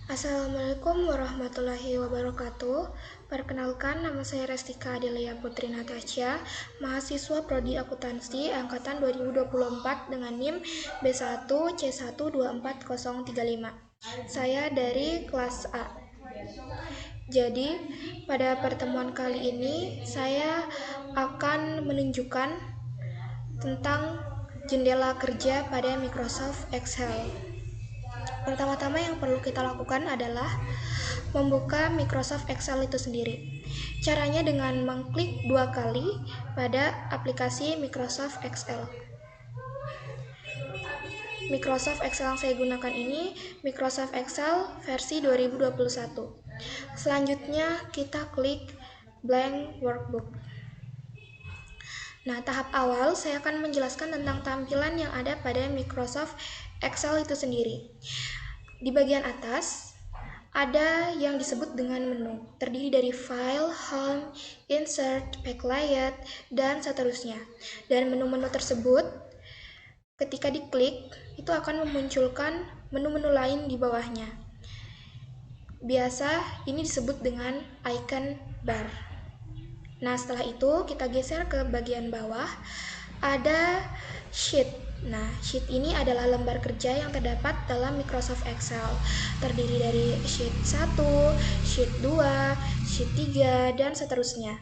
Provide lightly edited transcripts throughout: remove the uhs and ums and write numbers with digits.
Assalamualaikum warahmatullahi wabarakatuh. Perkenalkan, nama saya Restika Adelia Putri Natasha, mahasiswa Prodi Akuntansi angkatan 2024 dengan NIM B1C124035. Saya dari kelas A. Jadi, pada pertemuan kali ini saya akan menunjukkan tentang jendela kerja pada Microsoft Excel. Pertama-tama yang perlu kita lakukan adalah membuka Microsoft Excel itu sendiri. Caranya dengan mengklik 2 kali pada aplikasi Microsoft Excel. Microsoft Excel yang saya gunakan ini Microsoft Excel versi 2021. Selanjutnya kita klik blank workbook. Nah, tahap awal saya akan menjelaskan tentang tampilan yang ada pada Microsoft Excel itu sendiri. Di bagian atas ada yang disebut dengan menu, terdiri dari File, Home, Insert, Backlight, dan seterusnya. Dan menu-menu tersebut, ketika diklik, itu akan memunculkan menu-menu lain di bawahnya. Biasa, ini disebut dengan icon bar. Nah, setelah itu kita geser ke bagian bawah, ada Sheet. Nah, sheet ini adalah lembar kerja yang terdapat dalam Microsoft Excel. Terdiri dari sheet 1, sheet 2, sheet 3, dan seterusnya.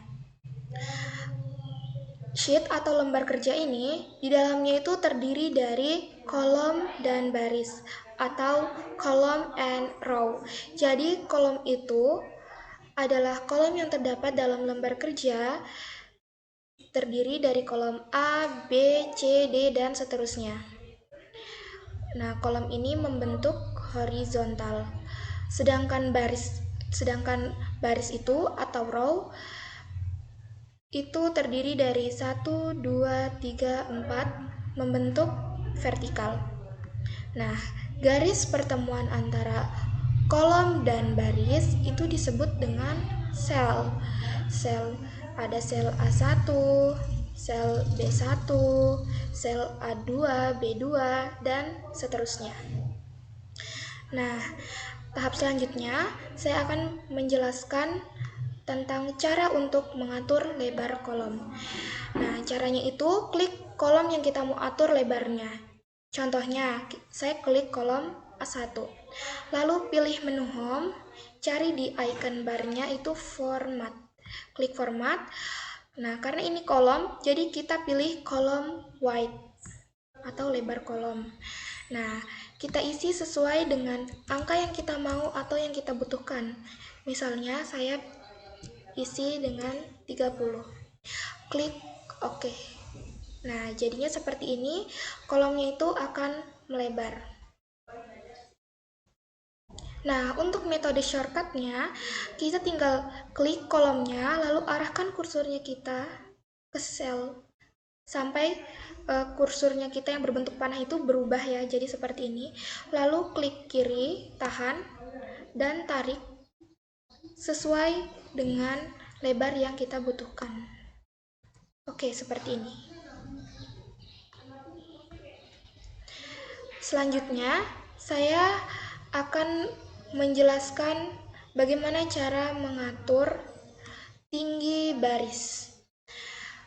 Sheet atau lembar kerja ini, di dalamnya itu terdiri dari kolom dan baris, atau column and row. Jadi, kolom itu adalah kolom yang terdapat dalam lembar kerja, terdiri dari kolom A, B, C, D, dan seterusnya. Nah, kolom ini membentuk horizontal. Sedangkan baris itu atau row itu terdiri dari 1, 2, 3, 4 membentuk vertikal. Nah, garis pertemuan antara kolom dan baris itu disebut dengan sel. Ada sel A1, sel B1, sel A2, B2, dan seterusnya. Nah, tahap selanjutnya saya akan menjelaskan tentang cara untuk mengatur lebar kolom. Nah, caranya itu klik kolom yang kita mau atur lebarnya. Contohnya, saya klik kolom A1. Lalu pilih menu Home, cari di icon barnya itu Format. Klik Format. Nah, karena ini kolom, jadi kita pilih kolom width atau lebar kolom. Nah, kita isi sesuai dengan angka yang kita mau atau yang kita butuhkan. Misalnya, saya isi dengan 30. Klik OK. Nah, jadinya seperti ini, kolomnya itu akan melebar. Nah, untuk metode shortcutnya, kita tinggal klik kolomnya, lalu arahkan kursornya kita ke sel sampai kursornya kita yang berbentuk panah itu berubah ya, jadi seperti ini. Lalu klik kiri, tahan, dan tarik sesuai dengan lebar yang kita butuhkan. Oke, seperti ini. Selanjutnya, saya akan menjelaskan bagaimana cara mengatur tinggi baris.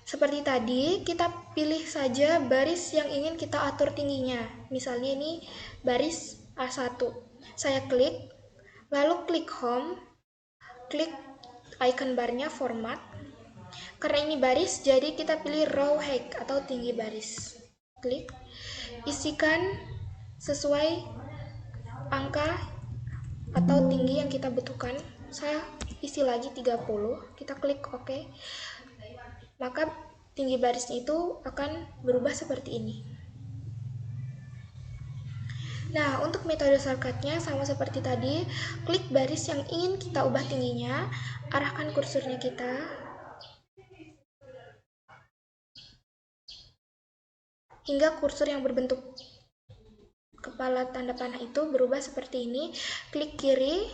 Seperti tadi, kita pilih saja baris yang ingin kita atur tingginya. Misalnya ini baris A1. Saya klik, lalu klik Home, klik icon barnya Format. Karena ini baris, jadi kita pilih Row Height atau tinggi baris. Klik, isikan sesuai angka atau tinggi yang kita butuhkan. Saya isi lagi 30, kita klik OK. Maka tinggi barisnya itu akan berubah seperti ini. Nah, untuk metode shortcutnya sama seperti tadi, klik baris yang ingin kita ubah tingginya, arahkan kursornya kita, hingga kursor yang berbentuk kepala tanda panah itu berubah seperti ini. Klik kiri,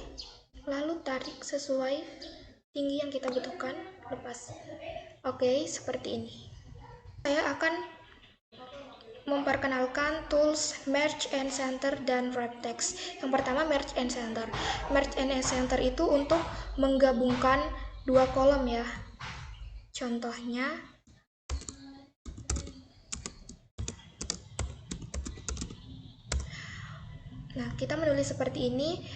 lalu tarik sesuai tinggi yang kita butuhkan, lepas. Oke, seperti ini. Saya akan memperkenalkan tools merge and center dan wrap text. Yang pertama merge and center. Merge and center itu untuk menggabungkan dua kolom ya. Contohnya nah, kita menulis seperti ini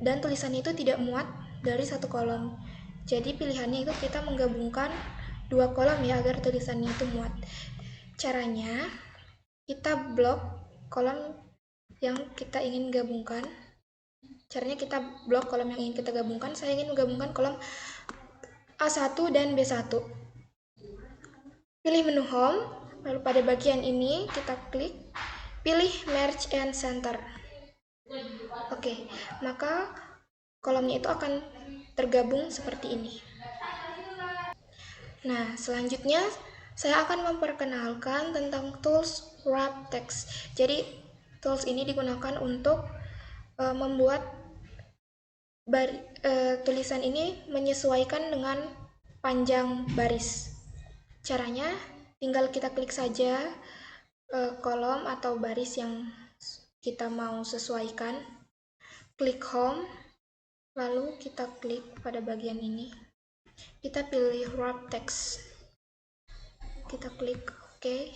dan tulisannya itu tidak muat dari satu kolom. Jadi pilihannya itu kita menggabungkan dua kolom ya agar tulisannya itu muat. Caranya kita blok kolom yang kita ingin gabungkan. Caranya kita blok kolom yang ingin kita gabungkan. Saya ingin menggabungkan kolom A1 dan B1. Pilih menu home, lalu pada bagian ini kita klik, pilih merge and center. Oke, maka kolomnya itu akan tergabung seperti ini. Nah, selanjutnya saya akan memperkenalkan tentang tools wrap text. Jadi, tools ini digunakan untuk membuat tulisan ini menyesuaikan dengan panjang baris. Caranya, tinggal kita klik saja kolom atau baris yang kita mau sesuaikan. Klik home, lalu kita klik pada bagian ini. Kita pilih wrap text. Kita klik OK.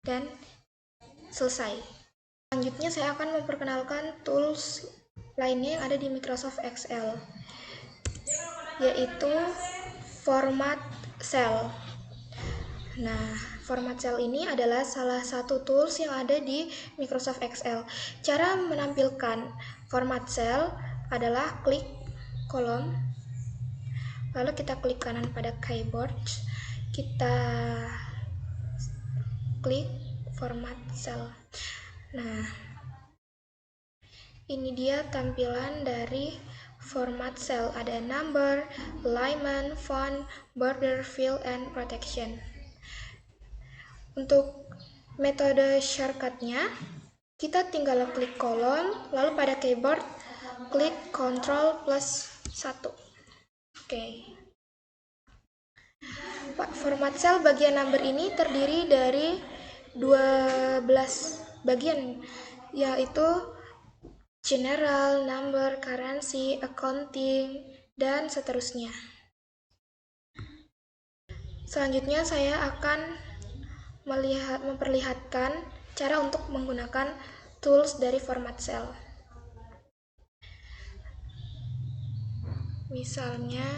Dan selesai. Selanjutnya saya akan memperkenalkan tools lainnya yang ada di Microsoft Excel, yaitu format cell. Nah, format cell ini adalah salah satu tools yang ada di Microsoft Excel. Cara menampilkan format cell adalah klik kolom, lalu kita klik kanan pada keyboard, kita klik format cell. Nah, ini dia tampilan dari format cell. Ada number, alignment, font, border, fill, and protection. Untuk metode shortcutnya, kita tinggal klik kolom, lalu pada keyboard klik Ctrl+1. Oke. Format cell bagian number ini terdiri dari 12 bagian, yaitu general, number, currency, accounting, dan seterusnya. Selanjutnya saya akan memperlihatkan cara untuk menggunakan tools dari format cell. Misalnya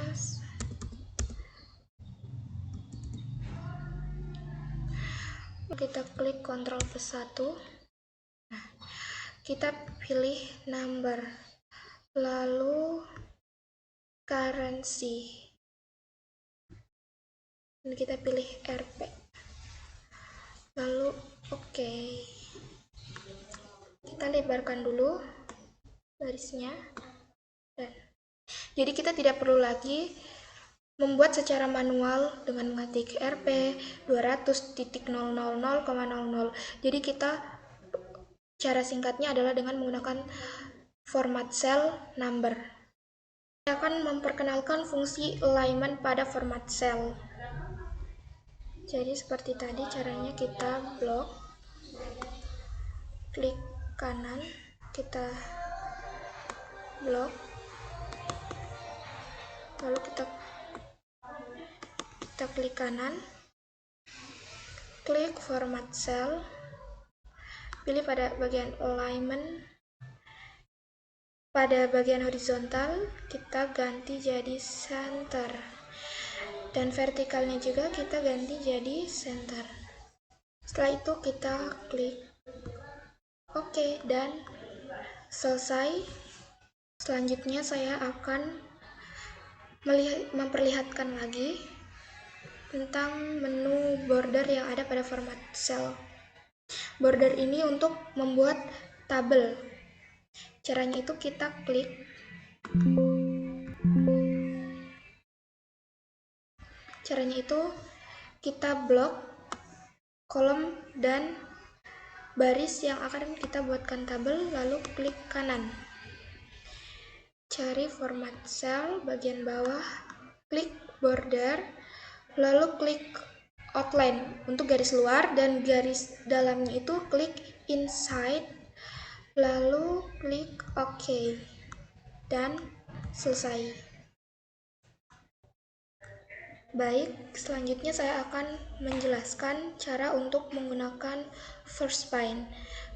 kita klik Ctrl+1. Nah, kita pilih number, lalu currency, dan kita pilih RP, lalu OK. Kita lebarkan dulu barisnya, dan jadi kita tidak perlu lagi membuat secara manual dengan mengetik RP 200.000,00. Jadi cara singkatnya adalah dengan menggunakan format cell number. Saya akan memperkenalkan fungsi alignment pada format cell. Jadi seperti tadi caranya, kita blok, klik kanan, kita blok, lalu kita klik kanan, klik format cell, pilih pada bagian alignment, pada bagian horizontal kita ganti jadi center, dan vertikalnya juga kita ganti jadi center. Setelah itu kita klik OK dan selesai. Selanjutnya saya akan memperlihatkan lagi tentang menu border yang ada pada format cell. Border ini untuk membuat tabel. Caranya itu kita klik, kita blok kolom dan baris yang akan kita buatkan tabel, lalu klik kanan, cari format cell bagian bawah, klik border, lalu klik outline untuk garis luar, dan garis dalamnya itu klik inside, lalu klik OK, dan selesai. Baik, selanjutnya saya akan menjelaskan cara untuk menggunakan first span.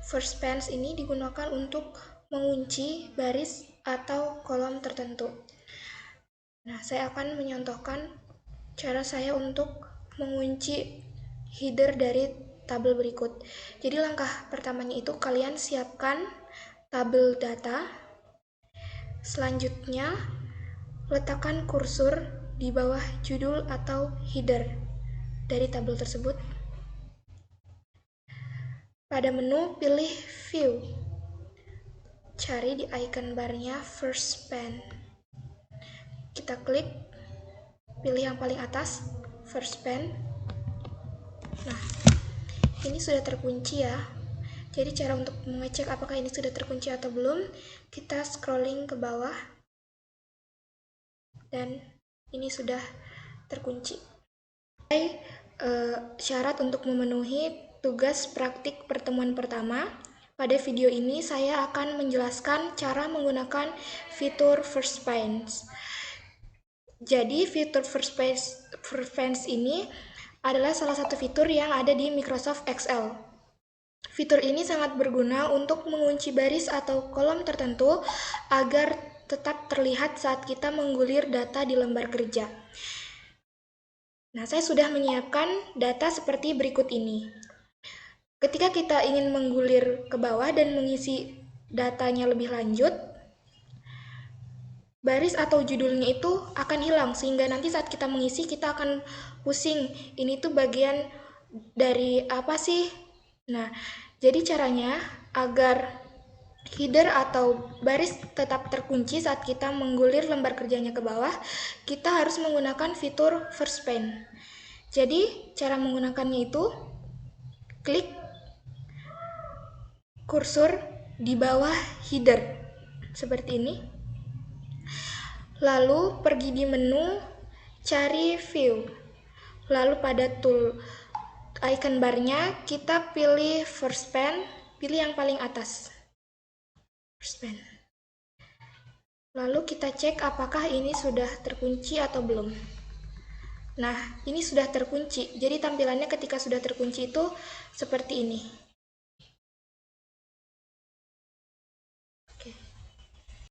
First span ini digunakan untuk mengunci baris atau kolom tertentu. Nah, saya akan menyontohkan cara saya untuk mengunci header dari tabel berikut. Jadi langkah pertamanya itu kalian siapkan tabel data. Selanjutnya, letakkan kursor di bawah judul atau header dari tabel tersebut. Pada menu, pilih View. Cari di icon barnya First Span. Kita klik, pilih yang paling atas, First Span. Nah, ini sudah terkunci ya. Jadi cara untuk mengecek apakah ini sudah terkunci atau belum, kita scrolling ke bawah. Dan ini sudah terkunci. Syarat untuk memenuhi tugas praktik pertemuan pertama. Pada video ini saya akan menjelaskan cara menggunakan fitur First Span. Jadi fitur First Span ini adalah salah satu fitur yang ada di Microsoft Excel. Fitur ini sangat berguna untuk mengunci baris atau kolom tertentu agar tetap terlihat saat kita menggulir data di lembar kerja. Nah, saya sudah menyiapkan data seperti berikut ini. Ketika kita ingin menggulir ke bawah dan mengisi datanya lebih lanjut, baris atau judulnya itu akan hilang, sehingga nanti saat kita mengisi kita akan pusing, ini tuh bagian dari apa sih? Nah, jadi caranya agar header atau baris tetap terkunci saat kita menggulir lembar kerjanya ke bawah, kita harus menggunakan fitur First Span. Jadi, cara menggunakannya itu klik kursor di bawah header seperti ini. Lalu pergi di menu, cari View. Lalu pada tool icon barnya kita pilih First Span, pilih yang paling atas. First Span. Lalu kita cek apakah ini sudah terkunci atau belum. Nah, ini sudah terkunci. Jadi tampilannya ketika sudah terkunci itu seperti ini.